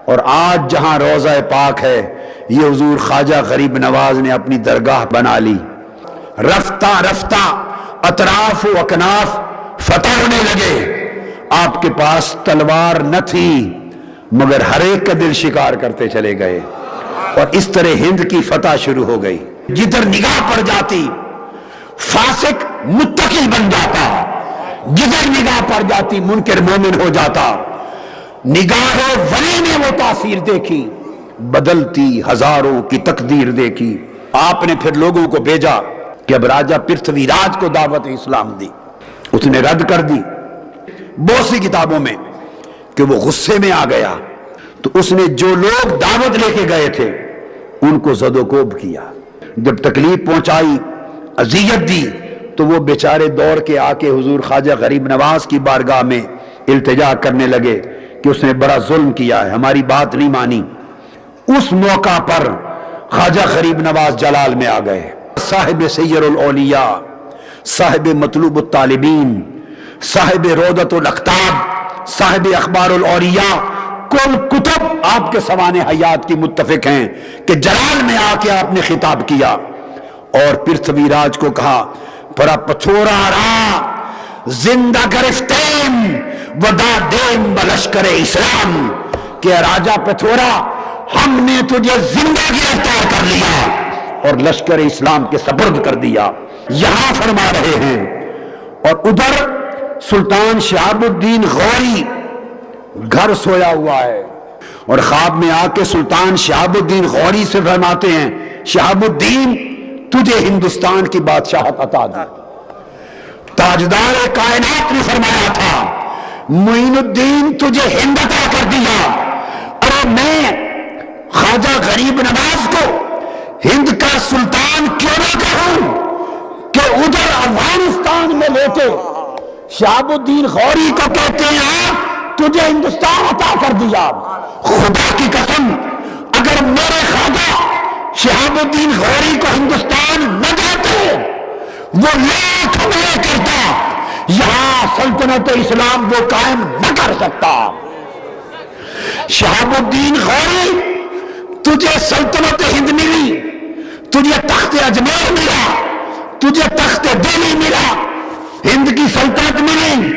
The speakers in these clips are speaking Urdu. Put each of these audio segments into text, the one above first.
اور آج جہاں روضہ پاک ہے یہ حضور خواجہ غریب نواز نے اپنی درگاہ بنا لی۔ رفتہ رفتہ اطراف و اکناف فتح ہونے لگے۔ آپ کے پاس تلوار نہ تھی مگر ہر ایک کا دل شکار کرتے چلے گئے، اور اس طرح ہند کی فتح شروع ہو گئی۔ جدھر نگاہ پڑ جاتی فاسق متقی بن جاتا، جدھر نگاہ پڑ جاتی منکر مومن ہو جاتا۔ نگاہ ولی نے وہ تاثیر دیکھی، بدلتی ہزاروں کی تقدیر دیکھی۔ آپ نے پھر لوگوں کو بھیجا کہ اب راجہ پرتھوی راج کو دعوت اسلام دی، اس نے رد کر دی بہت سی کتابوں میں کہ وہ غصے میں آ گیا، تو اس نے جو لوگ دعوت لے کے گئے تھے ان کو زد و کوب کیا۔ جب تکلیف پہنچائی، اذیت دی، تو وہ بیچارے دوڑ کے آ کے حضور خواجہ غریب نواز کی بارگاہ میں التجا کرنے لگے کہ اس نے بڑا ظلم کیا ہے، ہماری بات نہیں مانی۔ اس موقع پر خواجہ غریب نواز جلال میں آ گئے۔ صاحب سیر الاولیاء، صاحب مطلوب الطالبین، صاحب روضۃ الاقطاب، صاحب اخبار الاولیاء، کل کتب آپ کے سوانح حیات کی متفق ہیں کہ جلال میں آ کے آپ نے خطاب کیا اور پرتھوی راج کو کہا پرا پتھورا را زندہ گرفتیم ودا دیم بلشکر اسلام، کہ راجہ پتھورا ہم نے تجھے زندہ گرفتار کر لیا اور لشکر اسلام کے سپرد کر دیا۔ یہاں فرما رہے ہیں، اور ادھر سلطان شہاب الدین غوری گھر سویا ہوا ہے، اور خواب میں آ کے سلطان شہاب الدین غوری سے فرماتے ہیں شہاب الدین تجھے ہندوستان کی بادشاہت عطا دی۔ تاجدار کائنات نے فرمایا تھا معین الدین تجھے ہند عطا کر دیا، ارے میں خواجہ غریب نواز کو ہند کا سلطان کیوں نہ کہوں کہ ادھر افغانستان میں لیتے شہاب الدین غوری کو کہتے ہیں تجھے ہندوستان عطا کر دیا۔ خدا کی قسم اگر میرے خواجہ شہاب الدین غوری کو ہندوستان نہ دیتے، وہ لاکھ حملے کرتا، یہاں سلطنت اسلام وہ قائم نہ کر سکتا۔ شہاب الدین غوری تجھے سلطنت ہند ملی، تجھے تخت اجمیر ملا، تجھے تخت دہلی ملا، ہند کی سلطنت ملی،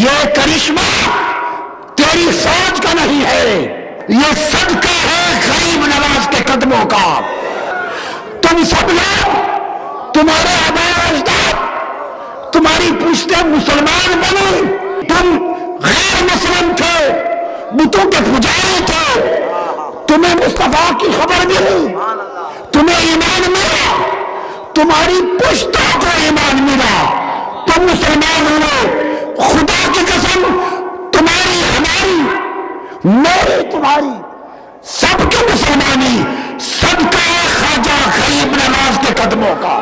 یہ کرشمہ تیری فوج کا نہیں ہے، یہ صدقہ ہے غریب نواز کے قدموں کا۔ تم سب لوگ، تمہارے آباء و اجداد تمہاری پشتیں مسلمان بنی، تم غیر مسلم تھے، بتوں کے پجاری تھے، تمہیں مصطفیٰ کی خبر ملی، تمہیں ایمان ملا، تمہاری پشتوں کو ایمان ملا، تم مسلمان ہوئے۔ خدا کی قسم تمہاری، ہماری، میری، تمہاری، سب کی مسلمانی صدقہ خواجہ غریب نواز کے قدموں کا۔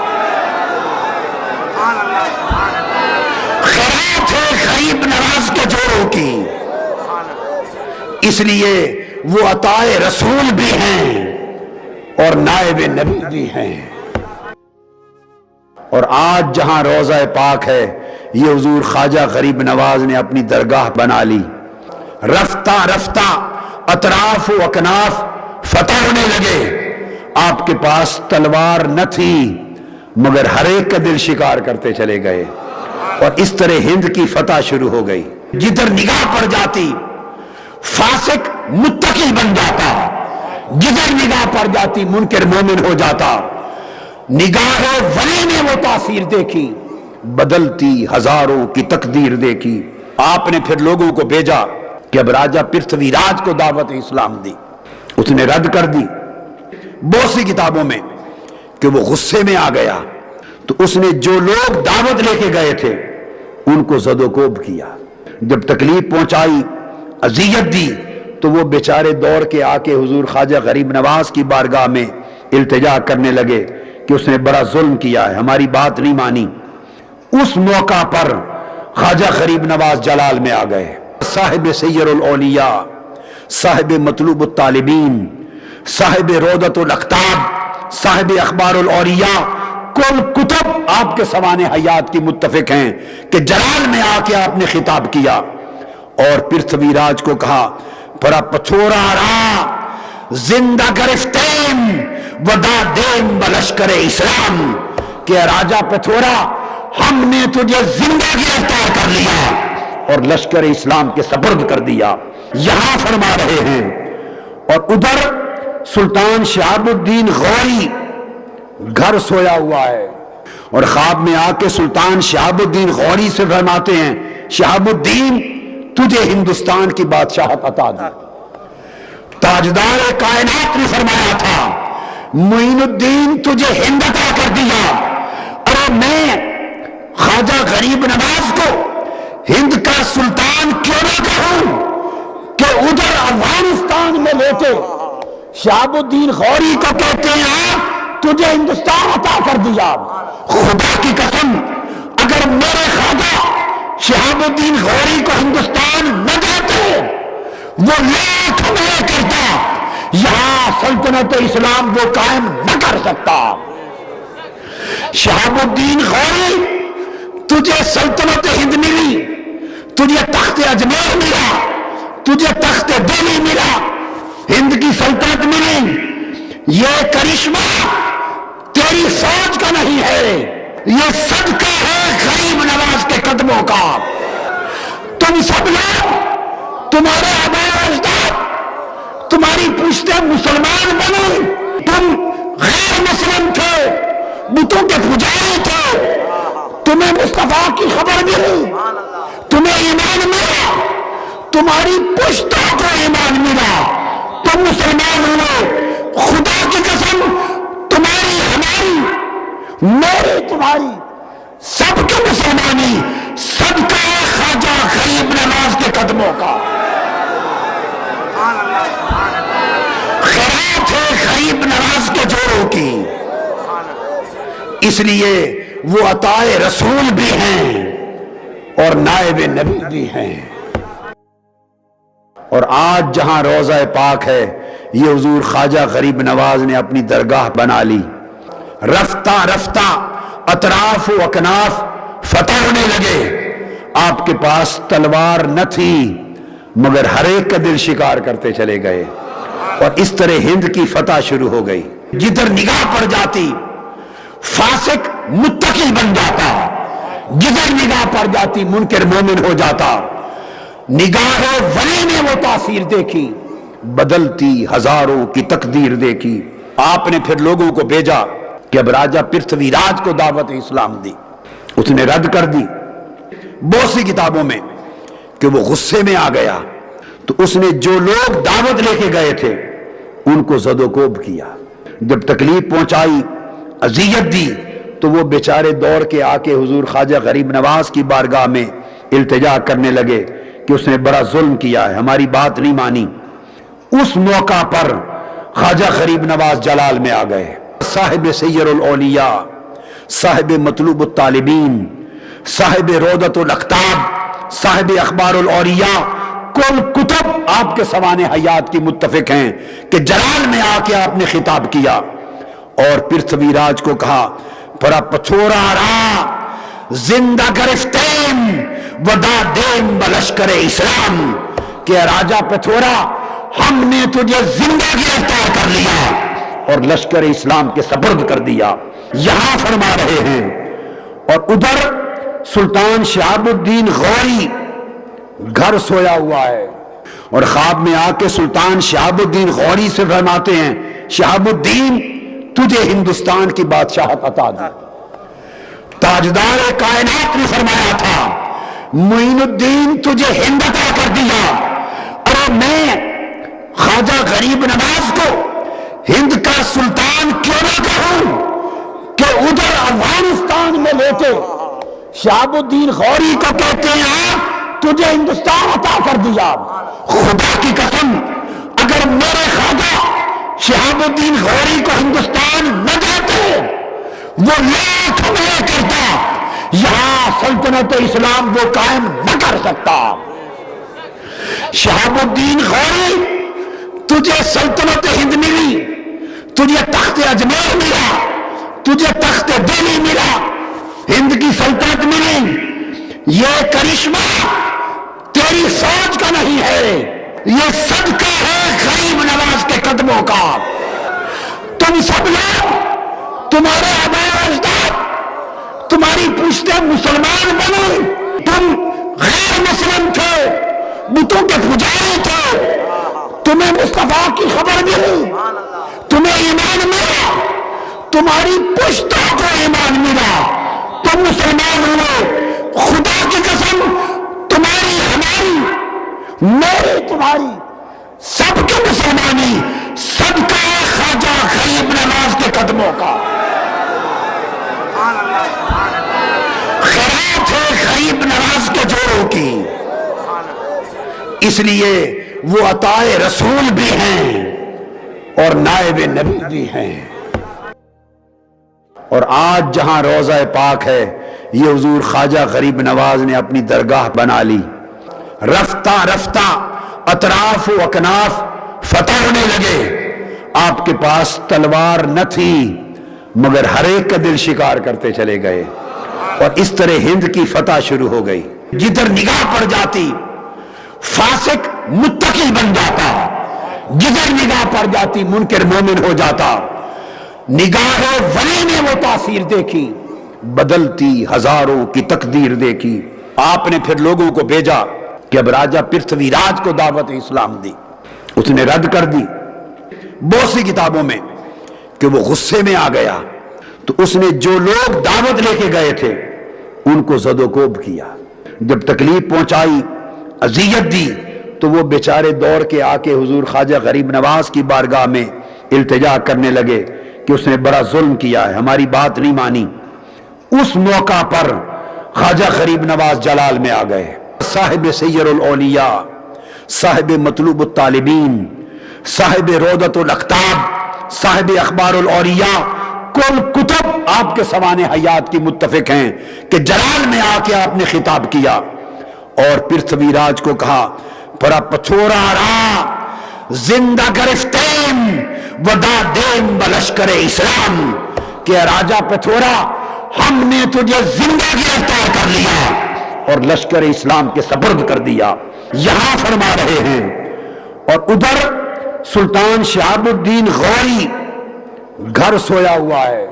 خیرات ہے غریب نواز کے جوڑوں کی، اس لیے وہ عطائے رسول بھی ہیں اور نائب نبی بھی ہیں۔ اور آج جہاں روضہ پاک ہے یہ حضور خواجہ غریب نواز نے اپنی درگاہ بنا لی۔ رفتہ رفتہ اطراف و اکناف فتح ہونے لگے۔ آپ کے پاس تلوار نہ تھی مگر ہر ایک کا دل شکار کرتے چلے گئے، اور اس طرح ہند کی فتح شروع ہو گئی۔ جدھر نگاہ پڑ جاتی فاسق متقی بن جاتا، جدھر نگاہ پڑ جاتی منکر مومن ہو جاتا۔ نگاہ ولی نے وہ تاثیر دیکھی، بدلتی ہزاروں کی تقدیر دیکھی۔ آپ نے پھر لوگوں کو بھیجا کہ اب راجہ پرتھوی راج کو دعوت اسلام دی، اس نے رد کر دی بہت سی کتابوں میں کہ وہ غصے میں آ گیا، تو اس نے جو لوگ دعوت لے کے گئے تھے ان کو زد و کوب کیا۔ جب تکلیف پہنچائی، اذیت دی، تو وہ بیچارے دوڑ کے آ کے حضور خواجہ غریب نواز کی بارگاہ میں التجا کرنے لگے کہ اس نے بڑا ظلم کیا ہے، ہماری بات نہیں مانی۔ اس موقع پر خواجہ غریب نواز جلال میں آ گئے۔ صاحب سیر الاولیاء، صاحب مطلوب الطالبین، صاحب روضۃ الاقطاب، صاحب اخبار الاولیاء، کل کتب آپ کے سوانح حیات کی متفق ہیں کہ جلال میں آ کے آپ نے خطاب کیا اور پرتھوی راج کو کہا پرا پتھورا را زندہ گرفتیم ودا دیم بلشکر اسلام، کہ راجہ پتھورا ہم نے تجھے زندہ گرفتار کر لیا اور لشکر اسلام کے سپرد کر دیا، یہاں فرما رہے ہیں۔ اور ادھر سلطان شہاب الدین غوری گھر سویا ہوا ہے، اور خواب میں آ کے سلطان شہاب الدین غوری سے فرماتے ہیں شہاب الدین تجھے ہندوستان کی بادشاہت عطا دی۔ تاجدار کائنات نے فرمایا تھا معین الدین تجھے ہند عطا کر دیا، اور میں خواجہ غریب نواز کو ہند کا سلطان کیوں نہ کہوں کہ ادھر افغانستان میں لیتے شہاب الدین غوری کو کہتے ہیں تجھے ہندوستان عطا کر دیا۔ خدا کی قسم اگر میرے خواجہ شہاب الدین غوری کو ہندوستان نہ دیتے، وہ لاکھ میں کرتا، یہاں سلطنت اسلام وہ قائم نہ کر سکتا۔ شہاب الدین غوری تجھے سلطنت ہند ملی، تجھے تخت اجمیر ملا، تجھے تخت دہلی ملا، ہند کی سلطنت ملی، یہ کرشمہ تیری فوج کا نہیں ہے، یہ صدقہ ہے غریب نواز کے قدموں کا۔ تم سب لوگ، تمہارے آباء و اجداد تمہاری پوچھتے مسلمان بنے، تم غیر مسلم تھے، بتوں کے پجاری تھے، تمہیں مصطفیٰ کی خبر ملی، تمہیں ایمان ملا، تمہاری پشتوں کو ایمان ملا، تم مسلمان ہوئے۔ خدا کی قسم تمہاری، ہماری، میری، تمہاری، سب کی مسلمانی صدقہ خواجہ غریب نواز کے قدموں کا، خیرات ہے غریب نواز کے جوڑوں کی، اس لیے وہ عطائے رسول بھی ہیں اور نائب نبی بھی ہیں۔ اور آج جہاں روضہ پاک ہے یہ حضور خواجہ غریب نواز نے اپنی درگاہ بنا لی، رفتہ رفتہ اطراف و اکناف فتح ہونے لگے۔ آپ کے پاس تلوار نہ تھی مگر ہر ایک کا دل شکار کرتے چلے گئے، اور اس طرح ہند کی فتح شروع ہو گئی۔ جدھر نگاہ پڑ جاتی فاسق متقی بن جاتا، جدھر نگاہ پڑ جاتی منکر مومن ہو جاتا۔ نگاہ ولی نے وہ تاثیر دیکھی، بدلتی ہزاروں کی تقدیر دیکھی۔ آپ نے پھر لوگوں کو بھیجا کہ اب راجہ پرتھوی راج کو دعوت اسلام دی، اس نے رد کر دی بہت سی کتابوں میں کہ وہ غصے میں آ گیا، تو اس نے جو لوگ دعوت لے کے گئے تھے ان کو زد و کوب کیا، جب تکلیف پہنچائی، اذیت دی، تو وہ بیچارے دوڑ کے آ کے حضور خواجہ غریب نواز کی بارگاہ میں التجا کرنے لگے کہ اس نے بڑا ظلم کیا ہے، ہماری بات نہیں مانی۔ اس موقع پر خواجہ غریب نواز جلال میں آ گئے، صاحب سیر الاولیاء، صاحب مطلوب الطالبین، صاحب روضۃ الاقطاب، صاحب اخبار الاولیاء، کل کتب آپ کے سوانح حیات کی متفق ہیں کہ جلال میں آ کے آپ نے خطاب کیا اور پرتھوی راج کو کہا پرا پتھورا را زندہ گرفتیم ودا دیم بلشکر اسلام، کہ راجہ پتھورا ہم نے تجھے زندہ گرفتار کر لیا اور لشکر اسلام کے سپرد کر دیا، یہاں فرما رہے ہیں۔ اور ادھر سلطان شہاب الدین غوری گھر سویا ہوا ہے، اور خواب میں آ کے سلطان شہاب الدین غوری سے فرماتے ہیں شہاب الدین تجھے ہندوستان کی بادشاہت عطا دی۔ تاجدار کائنات نے فرمایا تھا معین الدین تجھے ہند عطا کر دیا، اور میں خواجہ غریب نواز کو ہند کا سلطان کیوں نہ کہوں کہ ادھر افغانستان میں لیتے شہاب الدین غوری کو کہتے ہیں تجھے ہندوستان عطا کر دیا۔ خدا کی قسم اگر میرے خواجہ شہاب الدین غوری کو ہندوستان نہ دیتے، وہ لاکھ میں کرتا، یہاں سلطنت اسلام وہ قائم نہ کر سکتا۔ شہاب الدین غوری تجھے سلطنت ہند ملی، تجھے تخت اجمیر ملا، تجھے تخت دہلی ملا، ہند کی سلطنت ملی، یہ کرشمہ تیری فوج کا نہیں ہے، یہ صدقہ ہے غریب نواز کے قدموں کا۔ تم سب لوگ، تمہارے آباء و اجداد تمہاری پوچھتے مسلمان بنے، تم غیر مسلم تھے، بتوں کے پجاری تھے، تمہیں مصطفیٰ کی خبر ملی، تمہیں ایمان ملا، تمہاری پشتوں کو ایمان ملا، تم مسلمان ہوئے۔ خدا کی قسم، تمہاری، ہماری، میری، تمہاری، سب کی مسلمانی صدقہ خواجہ غریب نواز کے قدموں کا۔ خیرات ہے غریب نواز کے جوڑوں کی، اس لیے وہ عطائے رسول بھی ہیں اور نائب نبی بھی ہیں۔ اور آج جہاں روضہ پاک ہے، یہ حضور خواجہ غریب نواز نے اپنی درگاہ بنا لی۔ رفتہ رفتہ اطراف و اکناف فتح ہونے لگے۔ آپ کے پاس تلوار نہ تھی، مگر ہر ایک کا دل شکار کرتے چلے گئے، اور اس طرح ہند کی فتح شروع ہو گئی۔ جدھر نگاہ پڑ جاتی فاسق متقی بن جاتا، جدھر نگاہ پڑ جاتی منکر مومن ہو جاتا۔ نگاہ ولی نے وہ تاثیر دیکھی، بدلتی ہزاروں کی تقدیر دیکھی۔ آپ نے پھر لوگوں کو بھیجا کہ اب راجہ پرتھوی راج کو دعوت اسلام دی، اس نے رد کر دی بہت سی کتابوں میں کہ وہ غصے میں آ گیا، تو اس نے جو لوگ دعوت لے کے گئے تھے ان کو زد و کوب کیا۔ جب تکلیف پہنچائی، اذیت دی، تو وہ بیچارے دوڑ کے آ کے حضور خواجہ غریب نواز کی بارگاہ میں التجا کرنے لگے کہ اس نے بڑا ظلم کیا ہے، ہماری بات نہیں مانی۔ اس موقع پر خواجہ غریب نواز جلال میں آ گئے۔ صاحب سیر الاولیاء، صاحب مطلوب الطالبین، صاحب روضۃ الاقطاب، صاحب اخبار الاولیاء، کل کتب آپ کے سوانح حیات کی متفق ہیں کہ جلال میں آ کے آپ نے خطاب کیا اور پرتھوی راج کو کہا، پرا پتھورا را زندہ گرفتیم ودا دیم بلشکر اسلام، کہ راجہ پتھورا ہم نے تجھے زندہ گرفتار کر لیا اور لشکر اسلام کے سپرد کر دیا۔ یہاں فرما رہے ہیں، اور ادھر سلطان شہاب الدین غوری گھر سویا ہوا ہے،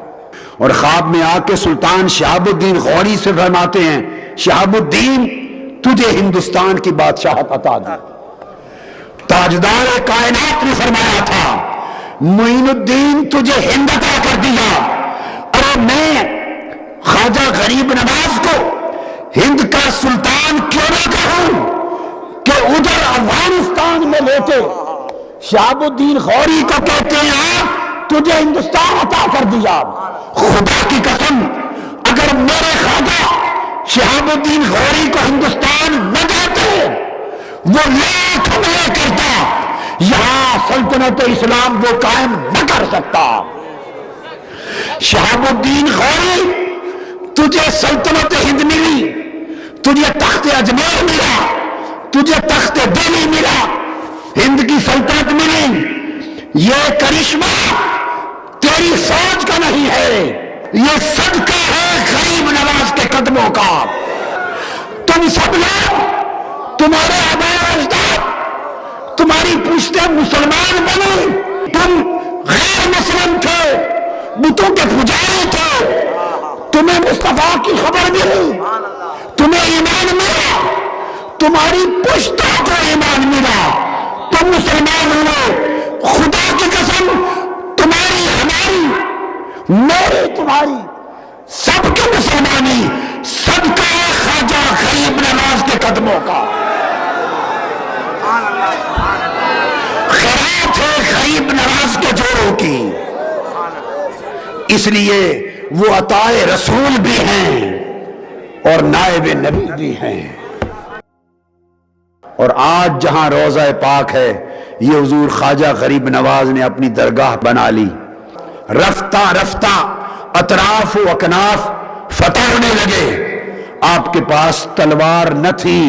اور خواب میں آ کے سلطان شہاب الدین غوری سے فرماتے ہیں، شہاب الدین تجھے ہندوستان کی بادشاہت عطا دی۔ تاجدار کائنات نے فرمایا تھا معین الدین تجھے ہند عطا کر دیا، اور میں خواجہ غریب نواز کو ہند کا سلطان کیوں نہ کہوں کہ ادھر افغانستان میں لیتے شہاب الدین غوری کو کہتے ہیں تجھے ہندوستان عطا کر دیا۔ خدا کی قسم، اگر میرے خواجہ شہاب الدین غوری کو ہندوستان نہ دیتے، وہ لاکھ حملے کرتا، یہاں سلطنت اسلام وہ قائم نہ کر سکتا۔ شہاب الدین غوری، تجھے سلطنت ہند ملی، تجھے تخت اجمیر ملا، تجھے تخت دہلی ملا، ہند کی سلطنت ملی، یہ کرشمہ تیری فوج کا نہیں ہے، یہ صدقہ ہے غریب نواز کے قدموں کا۔ تم سب لوگ، تمہارے آباء و اجداد تمہاری پوچھتے مسلمان بنے، تم غیر مسلم تھے، بتوں کے پجاری تھے، تمہیں مصطفیٰ کی خبر ملی، تمہیں ایمان ملا، تمہاری پشتوں کو ایمان ملا، تم مسلمان ہوئے۔ خدا کی قسم، تمہاری، ہماری، میری، تمہاری، سب کی مسلمانی صدقہ خواجہ غریب نواز کے قدموں کا۔ خیرات ہے غریب نواز کے جوڑوں کی، اس لیے وہ عطائے رسول بھی ہیں اور نائب نبی بھی ہیں۔ اور آج جہاں روضہ پاک ہے، یہ حضور خواجہ غریب نواز نے اپنی درگاہ بنا لی۔ رفتہ رفتہ اطراف و اکناف فتح ہونے لگے۔ آپ کے پاس تلوار نہ تھی،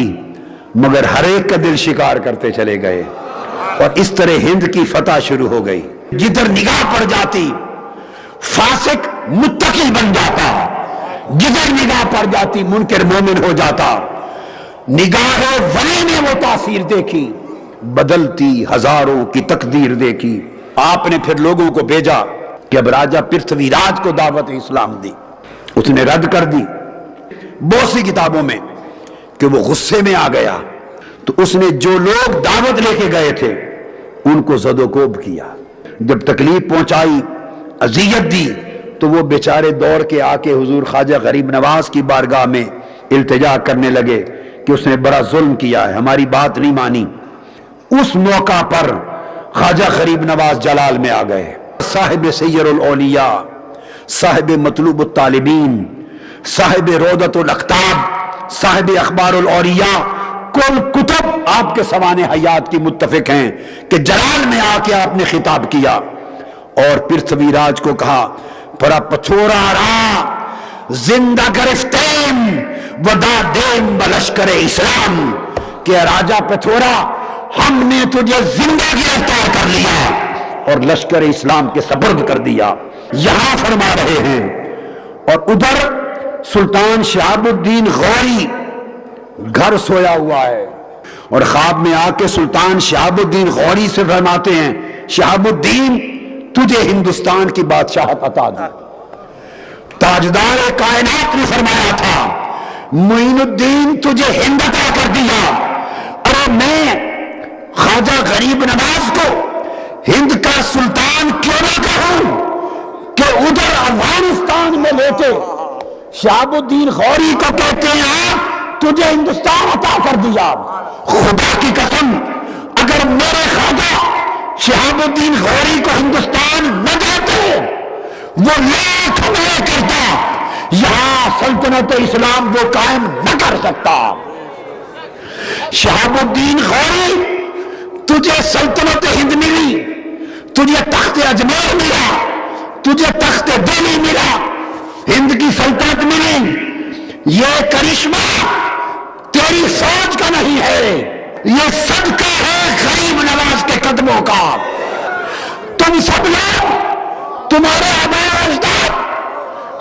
مگر ہر ایک کا دل شکار کرتے چلے گئے، اور اس طرح ہند کی فتح شروع ہو گئی۔ جدھر نگاہ پڑ جاتی فاسق متقی بن جاتا، جدھر نگاہ پڑ جاتی منکر مومن ہو جاتا۔ نگاہ ولی نے وہ تاثیر دیکھی، بدلتی ہزاروں کی تقدیر دیکھی۔ آپ نے پھر لوگوں کو بھیجا کہ اب راجہ پرتھوی راج کو دعوت اسلام دی، اس نے رد کر دی بہت سی کتابوں میں کہ وہ غصے میں آ گیا، تو اس نے جو لوگ دعوت لے کے گئے تھے ان کو زد و کوب کیا، جب تکلیف پہنچائی، اذیت دی، تو وہ بیچارے دوڑ کے آ کے حضور خواجہ غریب نواز کی بارگاہ میں التجا کرنے لگے کہ اس نے بڑا ظلم کیا ہے، ہماری بات نہیں مانی۔ اس موقع پر خواجہ غریب نواز جلال میں آ گئے، صاحب سیر الاولیاء، صاحب مطلوب الطالبین، صاحب روضۃ الاقطاب، صاحب اخبار الاولیاء، کل کتب آپ کے سوانح حیات کی متفق ہیں کہ جلال میں آ کے آپ نے خطاب کیا اور پرتھوی راج کو کہا پرا پتھورا را زندہ گرفتیم ودا دیم بلشکر اسلام، کہ راجہ پتھورا ہم نے تجھے زندہ گرفتار کر لیا اور لشکر اسلام کے سپرد کر دیا، یہاں فرما رہے ہیں۔ اور ادھر سلطان شہاب الدین غوری گھر سویا ہوا ہے اور خواب میں آ کے سلطان شہاب الدین غوری سے فرماتے ہیں شہاب الدین تجھے ہندوستان کی بادشاہت عطا دی، تاجدار کائنات نے فرمایا تھا معین الدین تجھے ہند عطا کر دیا، اور میں خواجہ غریب نواز کو ہند کا سلطان کیوں نہ کہوں کہ ادھر افغانستان میں لیتے شہاب الدین غوری کو کہتے ہیں تجھے ہندوستان عطا کر دیا۔ خدا کی قسم اگر میرے خواجہ شہاب الدین غوری کو ہندوستان نہ دیتے، وہ لاکھ حملے کرتا، یہاں سلطنت اسلام وہ قائم نہ کر سکتا۔ شہاب الدین غوری تجھے سلطنت ہند ملی، تجھے تخت اجمیر ملا، تجھے تخت دہلی ملا، ہند کی سلطنت ملی، یہ کرشمہ تیری فوج کا نہیں ہے، یہ صدقہ ہے غریب نواز کے قدموں کا۔ تم سب لوگ، تمہارے آباء و اجداد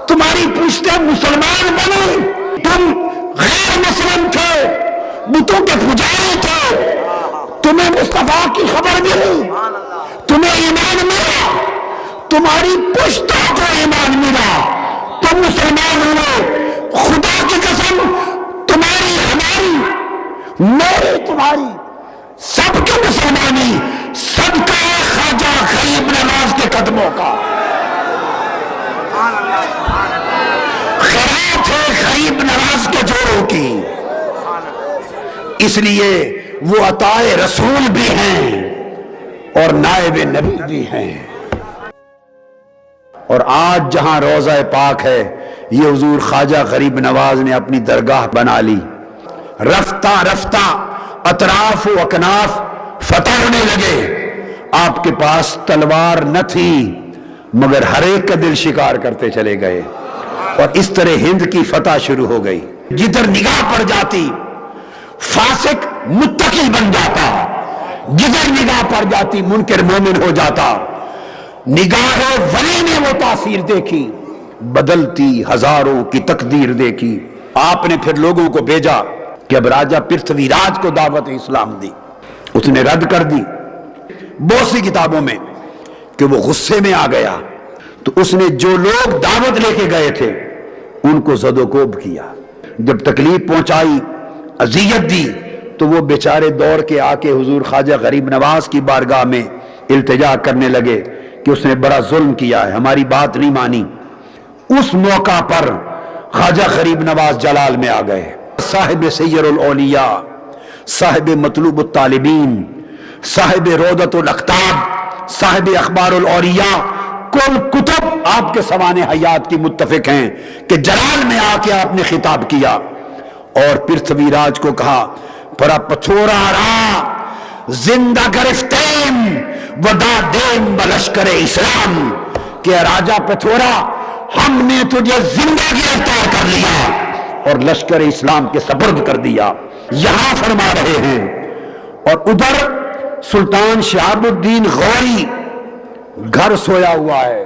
تمہاری پشتیں مسلمان بنی، تم غیر مسلم تھے، بتوں کے پجاری تھے، تمہیں مصطفیٰ کی خبر ملی، تمہیں ایمان ملا، تمہاری پشتوں کو ایمان ملا، تم مسلمان ہوئے۔ خدا کی قسم تمہاری، ہماری، میری، تمہاری، سب کی مسلمانی صدقہ خواجہ غریب نواز کے قدموں کا، خیرات ہے غریب نواز کے جوڑوں کی، اس لیے وہ عطائے رسول بھی ہیں اور نائب نبی بھی ہیں۔ اور آج جہاں روضہ پاک ہے یہ حضور خواجہ غریب نواز نے اپنی درگاہ بنا لی، رفتہ رفتہ اطراف و اکناف فتح ہونے لگے۔ آپ کے پاس تلوار نہ تھی مگر ہر ایک کا دل شکار کرتے چلے گئے، اور اس طرح ہند کی فتح شروع ہو گئی۔ جدھر نگاہ پڑ جاتی فاسق متقی بن جاتا، جدھر نگاہ پڑ جاتی منکر مومن ہو جاتا۔ نگاہ ولی نے وہ تاثیر دیکھی، بدلتی ہزاروں کی تقدیر دیکھی۔ آپ نے پھر لوگوں کو بھیجا کہ اب راجہ پرتھوی راج کو دعوت اسلام دی، اس نے رد کر دی بہت سی کتابوں میں کہ وہ غصے میں آ گیا، تو اس نے جو لوگ دعوت لے کے گئے تھے ان کو زد و کوب کیا، جب تکلیف پہنچائی، اذیت دی، تو وہ بیچارے دوڑ کے آ کے حضور خواجہ غریب نواز کی بارگاہ میں التجا کرنے لگے کہ اس نے بڑا ظلم کیا ہے، ہماری بات نہیں مانی۔ اس موقع پر خواجہ غریب نواز جلال میں آ گئے، صاحب سیر الاولیاء، صاحب مطلوب الطالبین، صاحب روضۃ الاقطاب، صاحب اخبار الاولیاء، کل کتب آپ کے سوانح حیات کی متفق ہیں کہ جلال میں آ کے آپ نے خطاب کیا اور پرتھوی راج کو کہا پرا پتھورا را زندہ گرفتیم ودا دیم بلشکر اسلام، کہ راجہ پتھورا ہم نے تجھے زندہ گرفتار کر لیا اور لشکر اسلام کے سپرد کر دیا، یہاں فرما رہے ہیں۔ اور ادھر سلطان شہاب الدین غوری گھر سویا ہوا ہے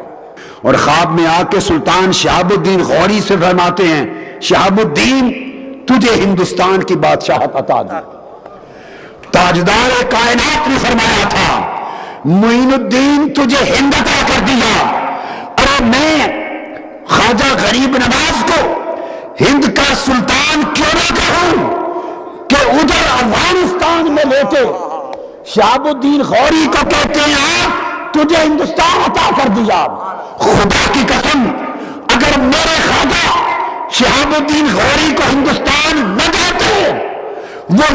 اور خواب میں آ کے سلطان شہاب الدین غوری سے فرماتے ہیں شہاب الدین تجھے ہندوستان کی بادشاہت عطا دی، تاجدار کائنات نے فرمایا تھا معین الدین تجھے ہند عطا کر دیا، ارے میں خواجہ غریب نواز کو ہند کا سلطان کیوں نہ کہوں کہ ادھر افغانستان میں لے کے شہاب الدین غوری کو کہتے ہیں تجھے ہندوستان عطا کر دیا۔ خدا کی قسم اگر میرے خواجہ شہاب الدین غوری کو ہندوستان نہ دیتے وہ